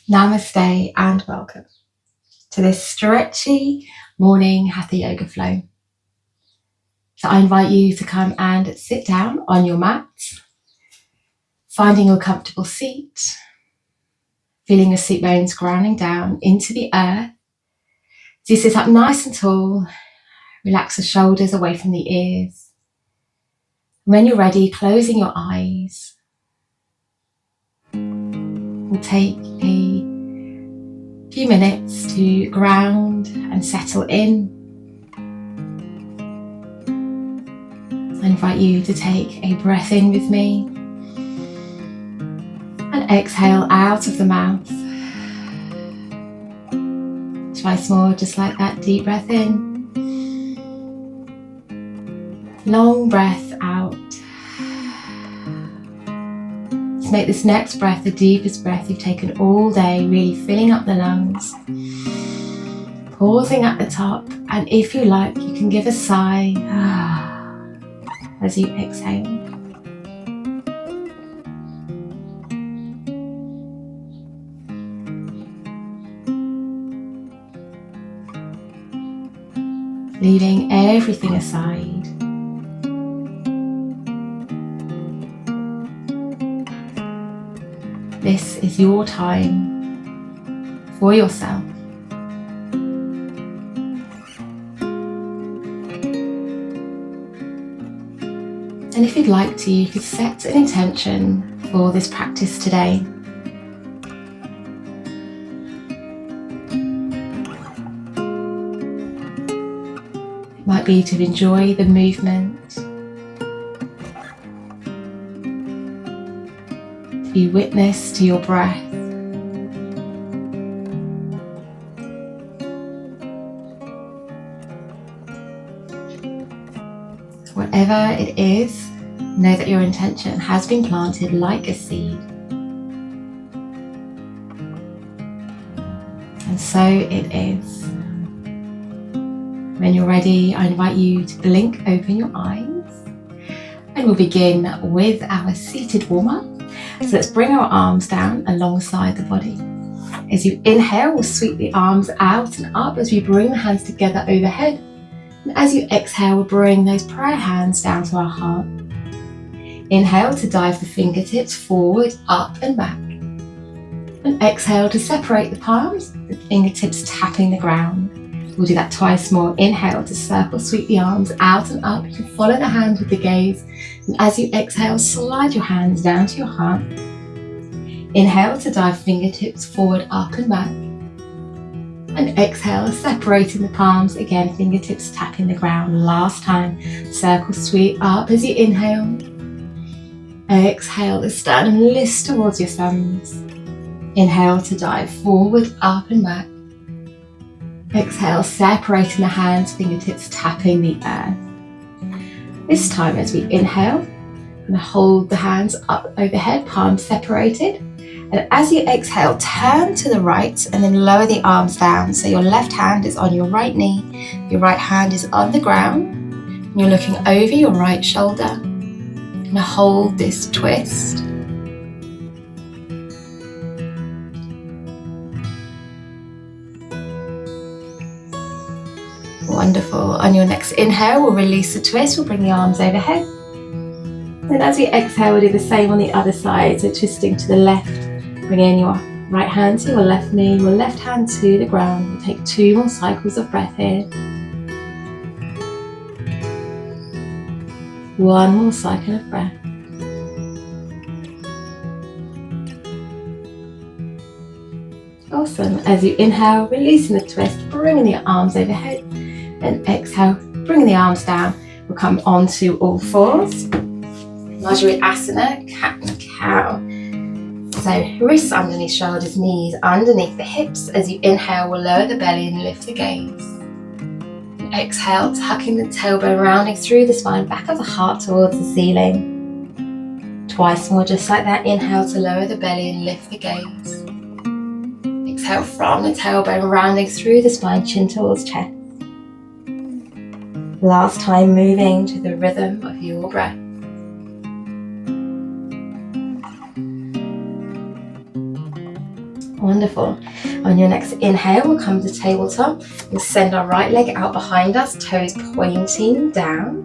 Namaste and welcome to this stretchy morning Hatha yoga flow. So I invite you to come and sit down on your mat, finding a comfortable seat, feeling your seat bones grounding down into the earth. As you sit up nice and tall, relax the shoulders away from the ears. When you're ready, closing your eyes. We'll take a few minutes to ground and settle in. I invite you to take a breath in with me and exhale out of the mouth. Twice more, just like that. Deep breath in. Long breath out. Let's make this next breath the deepest breath you've taken all day, really filling up the lungs. Pausing at the top, and if you like, you can give a sigh as you exhale. Leaving everything aside. This is your time for yourself. And if you'd like to, you could set an intention for this practice today. It might be to enjoy the movement, to be witness to your breath, whatever it is, know that your intention has been planted like a seed. And so it is. When you're ready, I invite you to blink open your eyes. And we'll begin with our seated warm-up. So let's bring our arms down alongside the body. As you inhale, we'll sweep the arms out and up as we bring the hands together overhead. And as you exhale, we'll bring those prayer hands down to our heart. Inhale to dive the fingertips forward, up and back. And exhale to separate the palms, the fingertips tapping the ground. We'll do that twice more. Inhale to circle, sweep the arms out and up. You can follow the hand with the gaze. And as you exhale, slide your hands down to your heart. Inhale to dive fingertips forward, up and back. And exhale, separating the palms. Again, fingertips tapping the ground. Last time, circle, sweep up as you inhale. Exhale to stand and lift towards your thumbs. Inhale to dive forward, up and back. Exhale, separating the hands, fingertips tapping the earth. This time as we inhale, I'm going to hold the hands up overhead, palms separated. And as you exhale, turn to the right and then lower the arms down. So your left hand is on your right knee, your right hand is on the ground. And you're looking over your right shoulder. And hold this twist. Wonderful. On your next inhale, we'll release the twist. We'll bring the arms overhead. And as we exhale, we'll do the same on the other side. So twisting to the left, bring in your right hand to your left knee, your left hand to the ground. We'll take 2 more cycles of breath here. 1 more cycle of breath. Awesome. As you inhale, releasing the twist, bringing the arms overhead. And exhale, bringing the arms down. We'll come onto all fours. Virabhadrasana, cat and cow. So wrists underneath shoulders, knees underneath the hips. As you inhale, we'll lower the belly and lift the gaze. And exhale, tucking the tailbone, rounding through the spine, back of the heart towards the ceiling. Twice more, just like that. Inhale to lower the belly and lift the gaze. Exhale from the tailbone, rounding through the spine, chin towards chest. Last time, moving to the rhythm of your breath. Wonderful. On your next inhale, we'll come to tabletop. We'll send our right leg out behind us, toes pointing down.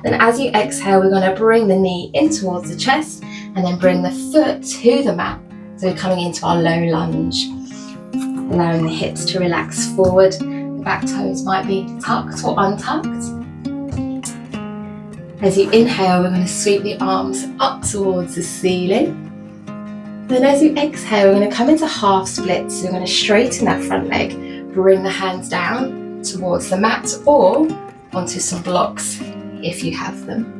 Then as you exhale, we're going to bring the knee in towards the chest and then bring the foot to the mat. So we're coming into our low lunge, allowing the hips to relax forward. The back toes might be tucked or untucked. As you inhale, we're going to sweep the arms up towards the ceiling. Then as you exhale, we're going to come into half splits. So we're going to straighten that front leg, bring the hands down towards the mat or onto some blocks if you have them.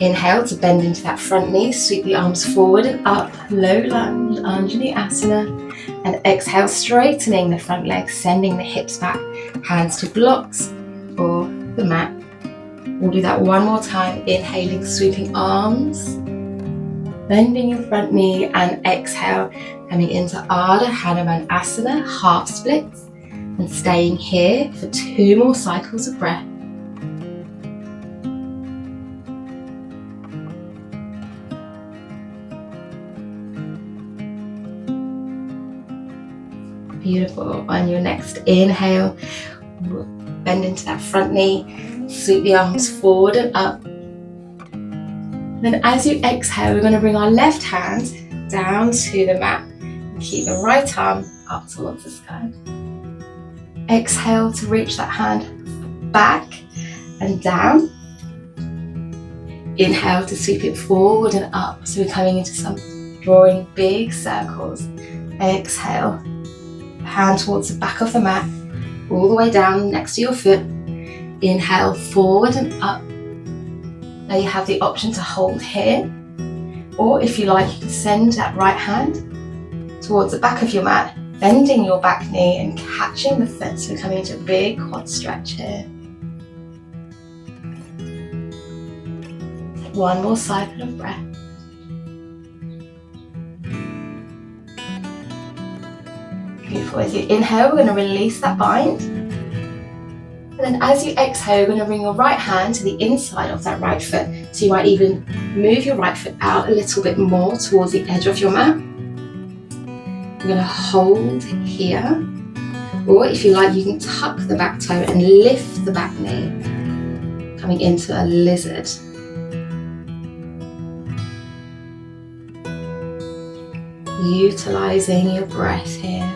Inhale to bend into that front knee, sweep the arms forward and up, low lunge, Anjaneyasana. And exhale, straightening the front leg, sending the hips back, hands to blocks or the mat. We'll do that one more time, inhaling, sweeping arms, bending your front knee, and exhale, coming into Ardha Hanamanasana, half splits, and staying here for 2 more cycles of breath. Beautiful. On your next inhale, bend into that front knee, sweep the arms forward and up. Then as you exhale, we're going to bring our left hand down to the mat and keep the right arm up towards the sky. Exhale to reach that hand back and down. Inhale to sweep it forward and up. So we're coming into some drawing big circles. Exhale, hand towards the back of the mat, all the way down next to your foot. Inhale, forward and up. Now you have the option to hold here, or if you like, you can send that right hand towards the back of your mat, bending your back knee and catching the foot. So we're coming into a big quad stretch here. One more cycle of breath. Beautiful. As you inhale, we're going to release that bind. And then as you exhale, you're going to bring your right hand to the inside of that right foot. So you might even move your right foot out a little bit more towards the edge of your mat. You're going to hold here. Or if you like, you can tuck the back toe and lift the back knee, coming into a lizard. Utilizing your breath here.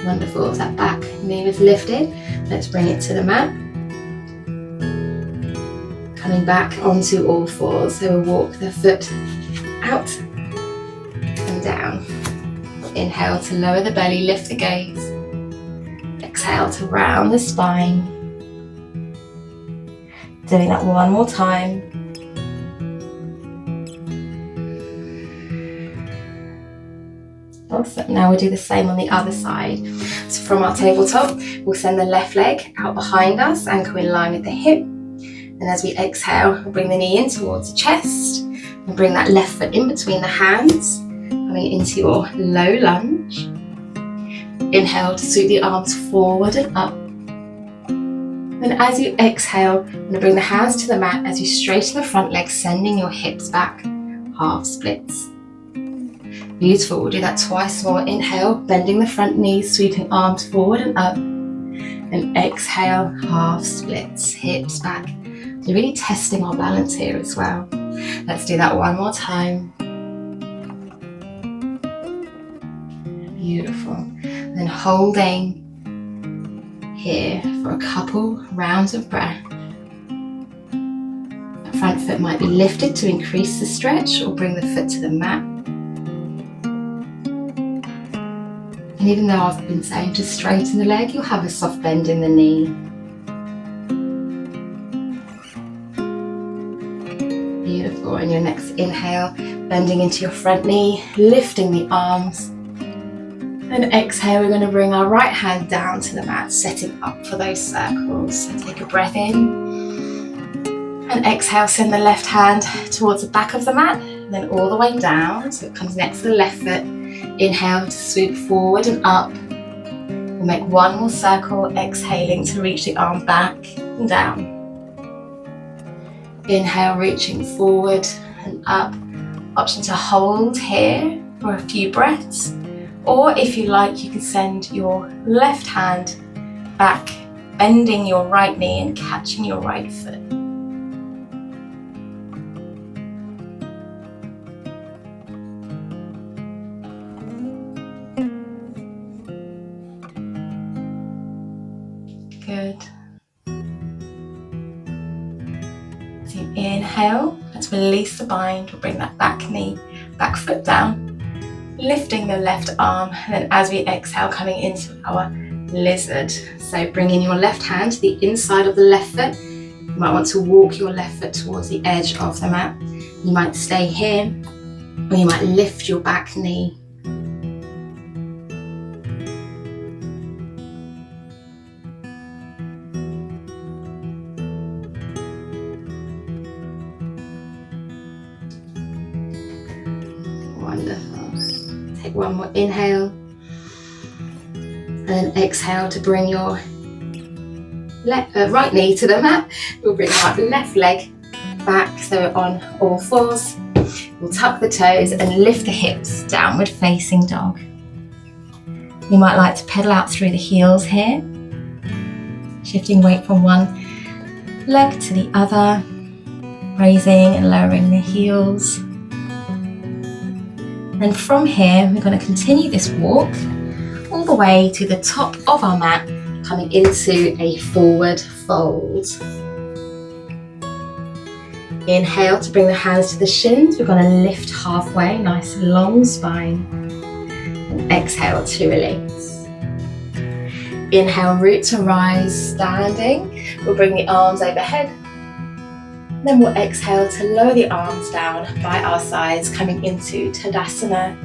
Wonderful. If that back knee is lifted, let's bring it to the mat. Coming back onto all fours. So we'll walk the foot out and down. Inhale to lower the belly, lift the gaze. Exhale to round the spine. Doing that one more time. Awesome. Now we'll do the same on the other side. So from our tabletop, we'll send the left leg out behind us, ankle in line with the hip. And as we exhale, we'll bring the knee in towards the chest and bring that left foot in between the hands, coming into your low lunge. Inhale to sweep the arms forward and up. Then as you exhale, you're going to bring the hands to the mat as you straighten the front leg, sending your hips back, half splits. Beautiful. We'll do that twice more. Inhale, bending the front knees, sweeping arms forward and up. And exhale, half splits, hips back. So really testing our balance here as well. Let's do that one more time. Beautiful. Then holding here for a couple rounds of breath. The front foot might be lifted to increase the stretch, or bring the foot to the mat. And even though I've been saying to straighten the leg, you'll have a soft bend in the knee. Beautiful. And your next inhale, bending into your front knee, lifting the arms. And exhale, we're going to bring our right hand down to the mat, setting up for those circles. So take a breath in. And exhale, send the left hand towards the back of the mat, and then all the way down. So it comes next to the left foot. Inhale to sweep forward and up. We'll make one more circle, exhaling to reach the arm back and down. Inhale, reaching forward and up. Option to hold here for a few breaths, or if you like, you can send your left hand back, bending your right knee and catching your right foot. Good. As you inhale, let's release the bind. We'll bring that back knee, back foot down, lifting the left arm, and then as we exhale, coming into our lizard. So bringing your left hand to the inside of the left foot. You might want to walk your left foot towards the edge of the mat. You might stay here, or you might lift your back knee. Wonderful. Take one more inhale, and then exhale to bring your right knee to the mat. We'll bring our left leg back, so we're on all fours. We'll tuck the toes and lift the hips, downward facing dog. You might like to pedal out through the heels here, shifting weight from one leg to the other, raising and lowering the heels. And from here, we're going to continue this walk all the way to the top of our mat, coming into a forward fold. Inhale to bring the hands to the shins. We're going to lift halfway, nice long spine. And exhale to release. Inhale, root to rise, standing. We'll bring the arms overhead. Then we'll exhale to lower the arms down by our sides, coming into Tadasana,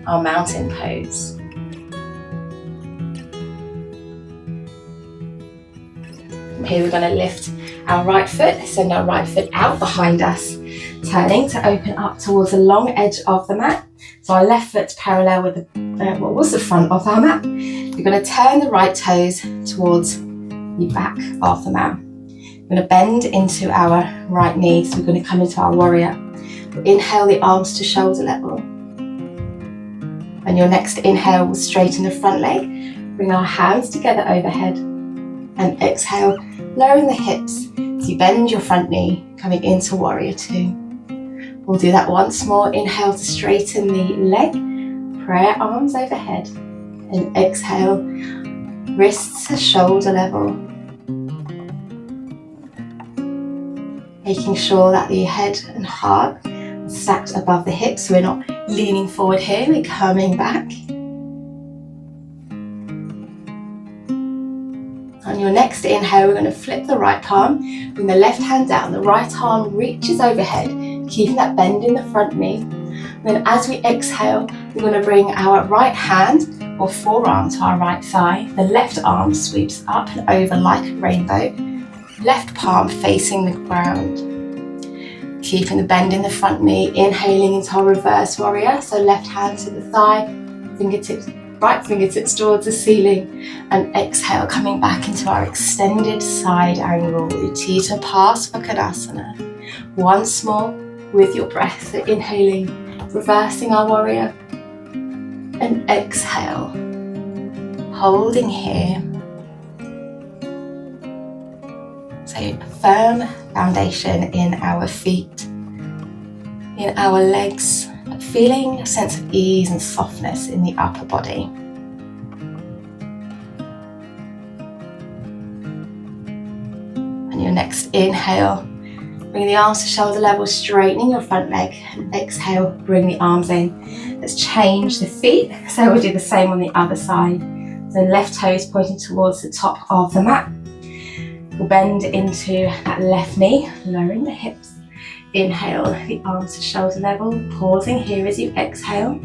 our mountain pose. From here we're going to lift our right foot, send our right foot out behind us, turning to open up towards the long edge of the mat. So our left foot's parallel with what was the front of our mat. We're going to turn the right toes towards the back of the mat. We're going to bend into our right knee, so we're going to come into our warrior. We'll inhale the arms to shoulder level. And your next inhale will straighten the front leg. Bring our hands together overhead. And exhale, lowering the hips as you bend your front knee, coming into warrior two. We'll do that once more. Inhale to straighten the leg. Prayer arms overhead. And exhale, wrists to shoulder level. Making sure that the head and heart are stacked above the hips, so we're not leaning forward here, we're coming back. On your next inhale, we're going to flip the right palm, bring the left hand down, the right arm reaches overhead, keeping that bend in the front knee. Then as we exhale, we're going to bring our right hand or forearm to our right thigh, the left arm sweeps up and over like a rainbow. Left palm facing the ground, keeping the bend in the front knee, inhaling into our reverse warrior, so left hand to the thigh, right fingertips towards the ceiling, and exhale, coming back into our extended side angle, Utthita Parsvakonasana. Once more with your breath, so inhaling, reversing our warrior, and exhale, holding here. So a firm foundation in our feet, in our legs, but feeling a sense of ease and softness in the upper body. And your next inhale, bring the arms to shoulder level, straightening your front leg, and exhale, bring the arms in. Let's change the feet, so we'll do the same on the other side. So left toes pointing towards the top of the mat. We'll bend into that left knee, lowering the hips. Inhale, the arms to shoulder level, pausing here as you exhale.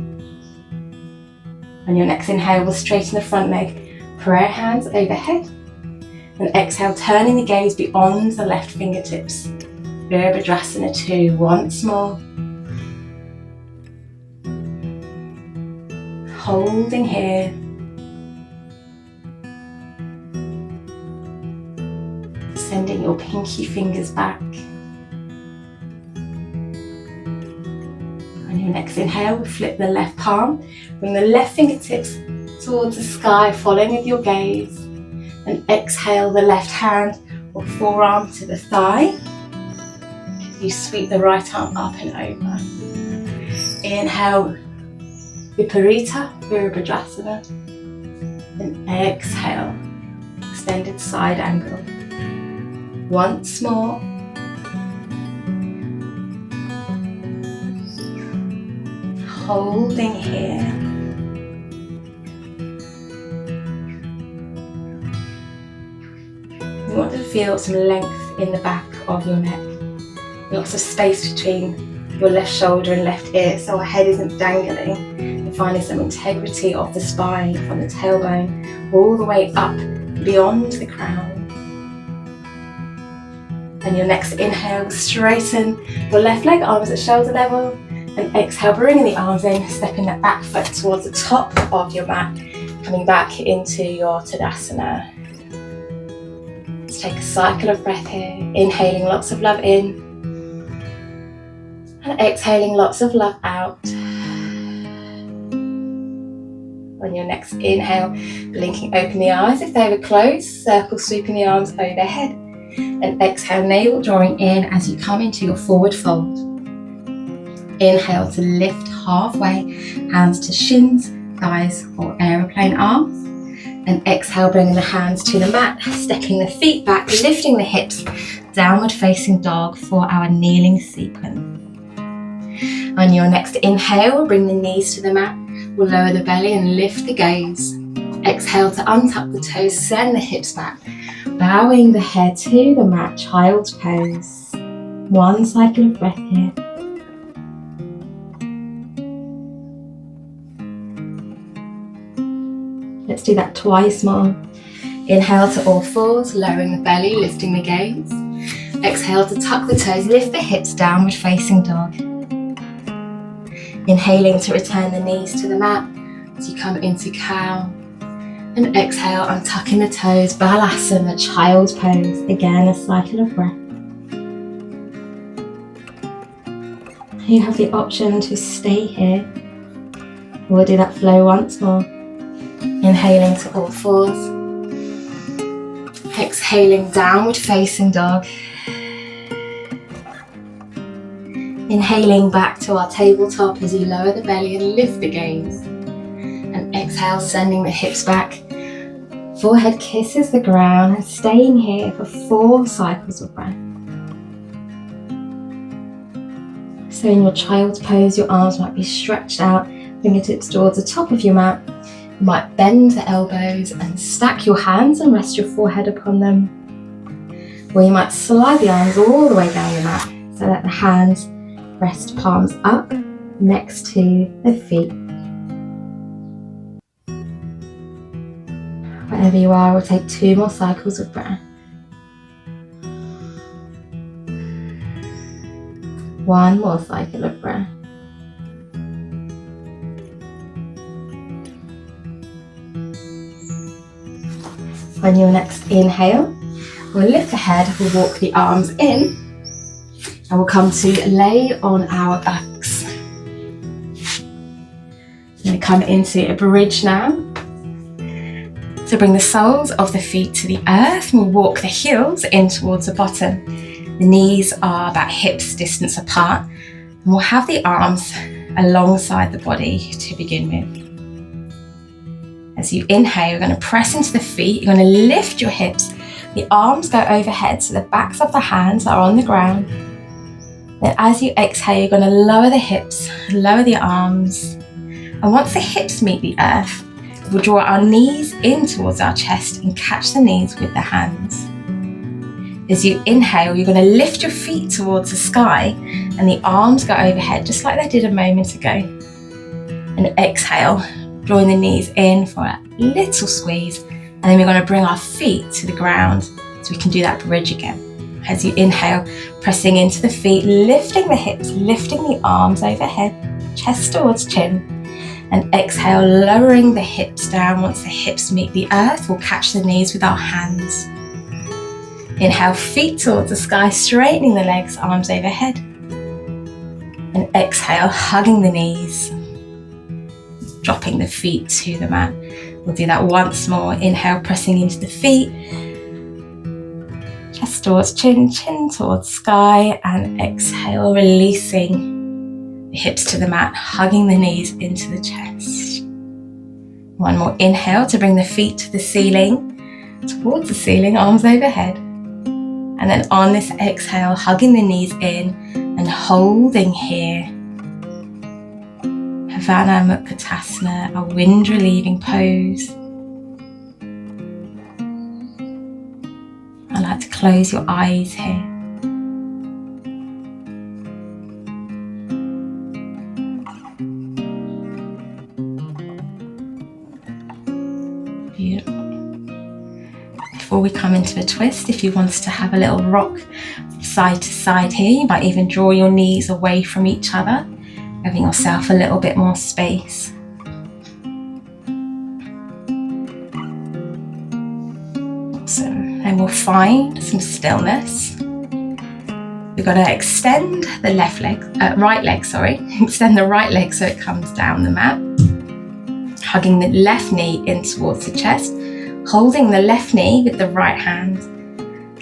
On your next inhale, we'll straighten the front leg, prayer hands overhead. And exhale, turning the gaze beyond the left fingertips. Virabhadrasana 2, once more. Holding here. Sending your pinky fingers back. On On your next inhale, we'll flip the left palm, bring the left fingertips towards the sky, following with your gaze. And exhale the left hand or forearm to the thigh. You sweep the right arm up and over. Inhale, Viparita, Virabhadrasana. And exhale, extended side angle. Once more. Holding here. You want to feel some length in the back of your neck. Lots of space between your left shoulder and left ear, so our head isn't dangling. You're finding some integrity of the spine from the tailbone all the way up beyond the crown. And your next inhale, straighten your left leg, arms at shoulder level. And exhale, bringing the arms in, stepping that back foot towards the top of your mat, coming back into your Tadasana. Let's take a cycle of breath here, inhaling lots of love in, and exhaling lots of love out. On your next inhale, blinking open the eyes if they were closed, circle sweeping the arms overhead, and exhale, navel drawing in as you come into your forward fold. Inhale to lift halfway, hands to shins, thighs or aeroplane arms. And exhale, bringing the hands to the mat, stepping the feet back, lifting the hips, downward facing dog for our kneeling sequence. On your next inhale, bring the knees to the mat, we'll lower the belly and lift the gaze. Exhale to untuck the toes, send the hips back, bowing the head to the mat, child's pose. One cycle of breath here. Let's do that twice more. Inhale to all fours, lowering the belly, lifting the gaze. Exhale to tuck the toes, lift the hips, downward facing dog. Inhaling to return the knees to the mat as you come into cow. And exhale, untucking the toes, Balasana, child's pose. Again, a cycle of breath. You have the option to stay here. We'll do that flow once more. Inhaling to all fours. Exhaling, downward facing dog. Inhaling back to our tabletop as you lower the belly and lift the gaze. And exhale, sending the hips back. Forehead kisses the ground and staying here for 4 cycles of breath. So in your child's pose, your arms might be stretched out, fingertips towards the top of your mat. You might bend the elbows and stack your hands and rest your forehead upon them. Or you might slide the arms all the way down the mat so that the hands rest palms up next to the feet. Wherever you are, we'll take 2 more cycles of breath. 1 more cycle of breath. On your next inhale, we'll lift the head, we'll walk the arms in, and we'll come to lay on our backs. We're going to come into a bridge now. So bring the soles of the feet to the earth, and we'll walk the heels in towards the bottom. The knees are about hips distance apart, and we'll have the arms alongside the body to begin with. As you inhale, you're going to press into the feet, you're going to lift your hips, the arms go overhead so the backs of the hands are on the ground. Then as you exhale, you're going to lower the hips, lower the arms, and once the hips meet the earth, we'll draw our knees in towards our chest and catch the knees with the hands. As you inhale, you're going to lift your feet towards the sky and the arms go overhead just like they did a moment ago. And exhale, drawing the knees in for a little squeeze, and then we're going to bring our feet to the ground so we can do that bridge again. As you inhale, pressing into the feet, lifting the hips, lifting the arms overhead, chest towards chin, and exhale, lowering the hips down. Once the hips meet the earth, we'll catch the knees with our hands. Inhale, feet towards the sky, straightening the legs, arms overhead. And exhale, hugging the knees, dropping the feet to the mat. We'll do that once more. Inhale, pressing into the feet. Chest towards chin, chin towards sky. And exhale, releasing the hips to the mat, hugging the knees into the chest. One more inhale to bring the feet to the ceiling, towards the ceiling, arms overhead. And then on this exhale, hugging the knees in and holding here. Hanamanasana, a wind relieving pose. I like to close your eyes here. Beautiful. Before we come into a twist, if you want to have a little rock side to side here, you might even draw your knees away from each other, giving yourself a little bit more space. Awesome. And we'll find some stillness. We've got to extend the right leg, extend the right leg so it comes down the mat. Hugging the left knee in towards the chest, holding the left knee with the right hand.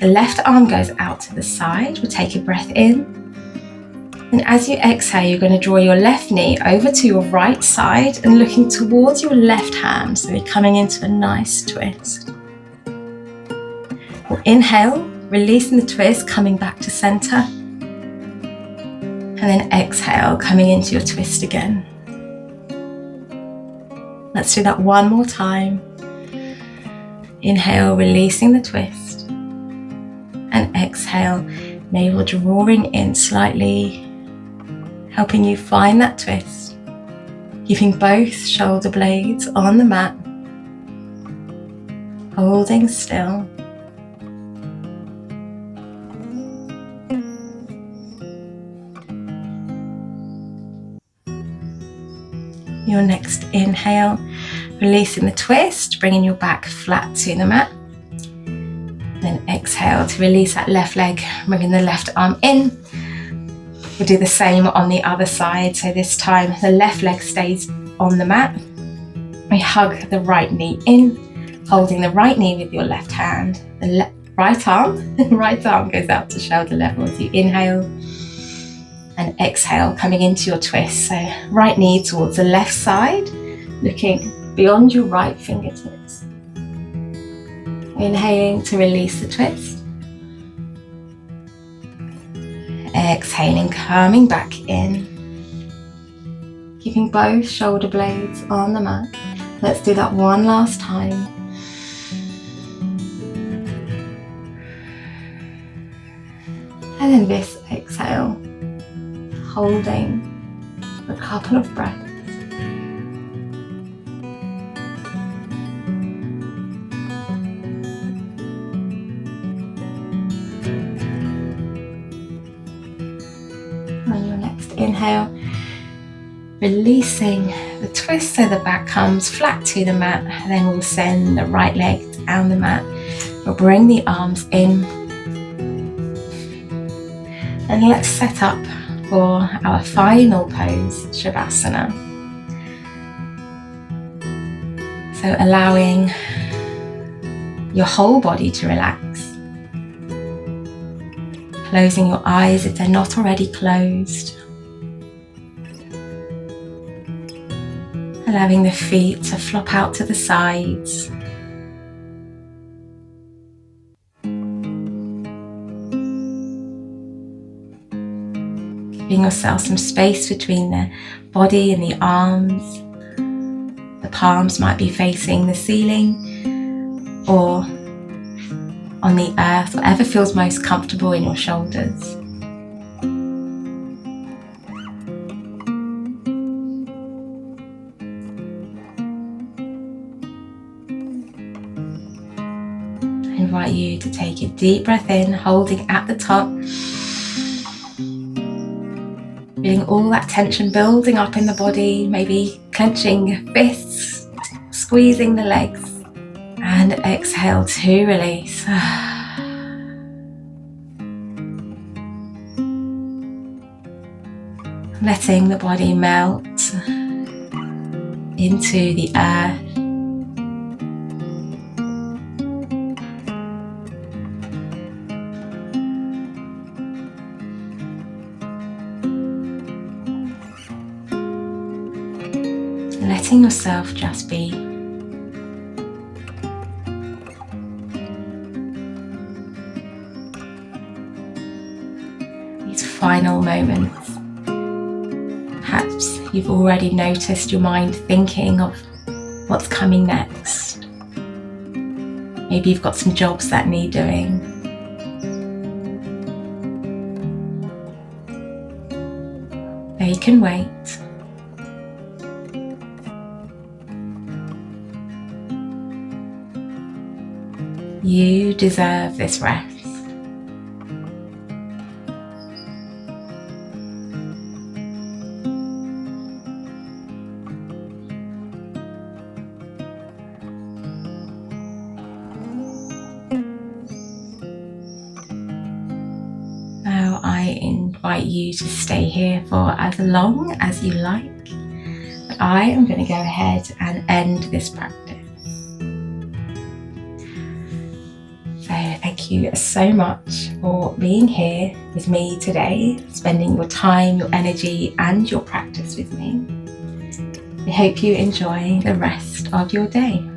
The left arm goes out to the side. We'll take a breath in. And as you exhale, you're going to draw your left knee over to your right side and looking towards your left hand. So you're coming into a nice twist. We'll inhale, releasing the twist, coming back to center. And then exhale, coming into your twist again. Let's do that one more time. Inhale, releasing the twist. And exhale, navel drawing in slightly, helping you find that twist. Keeping both shoulder blades on the mat. Holding still. Your next inhale, releasing the twist, bringing your back flat to the mat. Then exhale to release that left leg, bringing the left arm in. We'll do the same on the other side. So this time the left leg stays on the mat. We hug the right knee in, holding the right knee with your left hand. The right arm goes out to shoulder level as you inhale. And exhale, coming into your twist. So right knee towards the left side, looking beyond your right fingertips. Inhaling to release the twist. Exhaling, coming back in. Keeping both shoulder blades on the mat. Let's do that one last time. And then this exhale. Holding a couple of breaths. On your next inhale, releasing the twist so the back comes flat to the mat. Then we'll send the right leg down the mat. We'll bring the arms in. And let's set up for our final pose, Shavasana. So allowing your whole body to relax. Closing your eyes if they're not already closed. Allowing the feet to flop out to the sides. Giving yourself some space between the body and the arms. The palms might be facing the ceiling or on the earth, whatever feels most comfortable in your shoulders. I invite you to take a deep breath in, holding at the top. Feeling all that tension building up in the body, maybe clenching your fists, squeezing the legs, and exhale to release. letting the body melt into the earth. Letting yourself just be. These final moments. Perhaps you've already noticed your mind thinking of what's coming next. Maybe you've got some jobs that need doing. They can wait. You deserve this rest. Now I invite you to stay here for as long as you like. But I am going to go ahead and end this practice. Thank you so much for being here with me today, spending your time, your energy and your practice with me. I hope you enjoy the rest of your day.